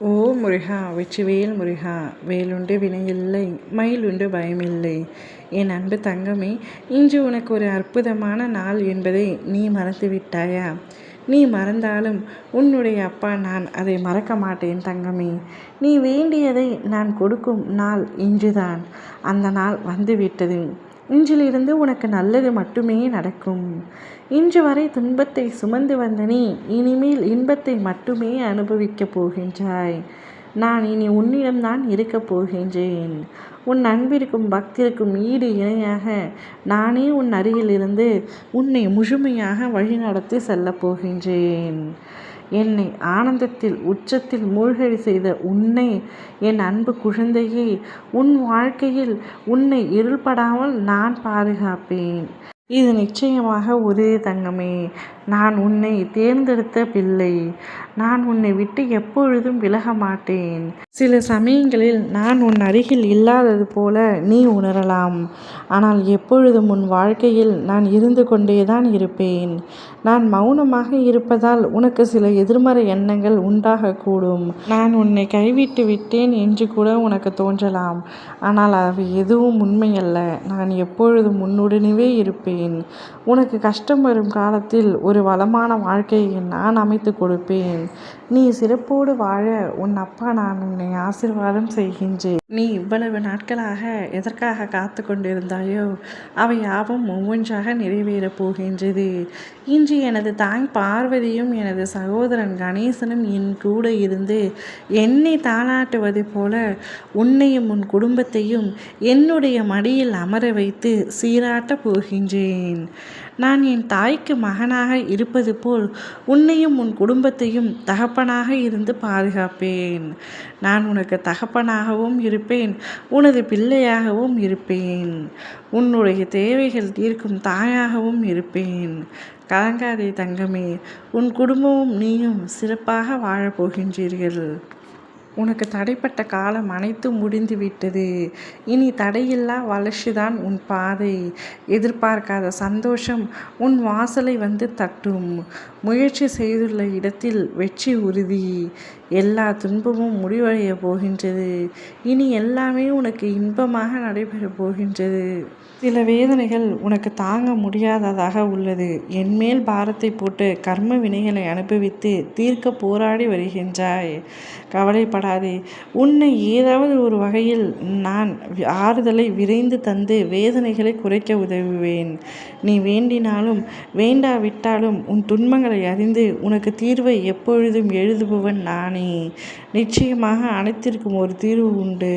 ஓ முருகா! வெற்றிவேல் முருகா! வேலுண்டு வினையில்லை, மயிலுண்டு பயமில்லை. என் அன்பு தங்கமே, இன்று உனக்கு ஒரு அற்புதமான நாள் என்பதை நீ மறந்துவிட்டாயா? நீ மறந்தாலும் உன்னுடைய அப்பா நான் அதை மறக்க மாட்டேன் தங்கமே. நீ வேண்டியதை நான் கொடுக்கும் நாள் இன்றுதான். அந்த நாள் வந்துவிட்டது. இன்றிலிருந்து உனக்கு நல்லது மட்டுமே நடக்கும். இன்று வரை துன்பத்தை சுமந்து வந்த நீ இனிமேல் இன்பத்தை மட்டுமே அனுபவிக்கப் போகின்றாய். நான் இனி உன்னிடம்தான் இருக்கப் போகின்றேன். உன் அன்பிற்கும் பக்திற்கும் ஈடு இணையாக நானே உன் அருகிலிருந்து உன்னை முழுமையாக வழிநடத்தி செல்லப் போகின்றேன். என்னை ஆனந்தத்தில் உச்சத்தில் மூழ்கடி செய்த உன்னை, என் அன்பு குழந்தையே, உன் வாழ்க்கையில் உன்னை இருள்படாமல் நான் பாதுகாப்பேன். இது நிச்சயமாக ஒரு தங்கமே. நான் உன்னை தேர்ந்தெடுத்த பிள்ளை. நான் உன்னை விட்டு எப்பொழுதும் விலக மாட்டேன். சில சமயங்களில் நான் உன் அருகில் இல்லாதது போல நீ உணரலாம். ஆனால் எப்பொழுதும் உன் வாழ்க்கையில் நான் இருந்து கொண்டேதான் இருப்பேன். நான் மௌனமாக இருப்பதால் உனக்கு சில எதிர்மறை எண்ணங்கள் உண்டாகக்கூடும். நான் உன்னை கைவிட்டு விட்டேன் என்று கூட உனக்கு தோன்றலாம். ஆனால் அவை எதுவும் உண்மையல்ல. நான் எப்பொழுதும் உன்னுடனே இருப்பேன். உனக்கு கஷ்டம் வரும் காலத்தில் ஒரு வளமான வாழ்க்கையை நான் அமைத்து கொடுப்பேன். நீ சிறப்போடு வாழ உன் அப்பா நான் உன்னை ஆசீர்வாதம் செய்கின்றேன். நீ இவ்வளவு நாட்களாக எதற்காக காத்து கொண்டிருந்தாயோ அவை யாவும் ஒவ்வொன்றாக நிறைவேறப் போகின்றது. இன்று எனது தாய் பார்வதியும் எனது சகோதரன் கணேசனும் என் கூட இருந்து என்னை தாளாட்டுவது போல உன்னையும் உன் குடும்பத்தையும் என்னுடைய மடியில் அமர வைத்து சீராட்டப் போகின்றேன். நான் என் தாய்க்கு மகனாக இருப்பது போல் உன்னையும் உன் குடும்பத்தையும் தகப்பனாக இருந்து பாதுகாப்பேன். நான் உனக்கு தகப்பனாகவும் இருப்பேன், உனது பிள்ளையாகவும் இருப்பேன். உன்னுடைய தேவைகள் தீர்க்கும் தாயாகவும் இருப்பேன். கலங்காதே தங்கமே. உன் குடும்பமும் நீயும் சிறப்பாக வாழப்போகின்றீர்கள். உனக்கு தடைப்பட்ட காலம் அனைத்தும் முடிந்து விட்டது. இனி தடையில்லா வளர்ச்சிதான் உன் பாதை. எதிர்பார்க்காத சந்தோஷம் உன் வாசலை வந்து தட்டும். முயற்சி செய்துள்ள இடத்தில் வெற்றி உறுதி. எல்லா துன்பமும் முடிவடைய போகின்றது. இனி எல்லாமே உனக்கு இன்பமாக நடைபெறப் போகின்றது. சில வேதனைகள் உனக்கு தாங்க முடியாததாக உள்ளது. என்மேல் பாரத்தை போட்டு கர்ம வினைகளை அனுபவித்து தீர்க்க போராடி வருகின்றாய். கவலைப்படாதே. உன்னை ஏதாவது ஒரு வகையில் நான் ஆறுதலை விரைந்து தந்து வேதனைகளை குறைக்க உதவுவேன். நீ வேண்டினாலும் வேண்டாவிட்டாலும் உன் துன்பங்களை அறிந்து உனக்கு தீர்வை எப்பொழுதும் எழுதுபவன் நானே. நிச்சயமாக அனைத்திற்கும் ஒரு தீர்வு உண்டு.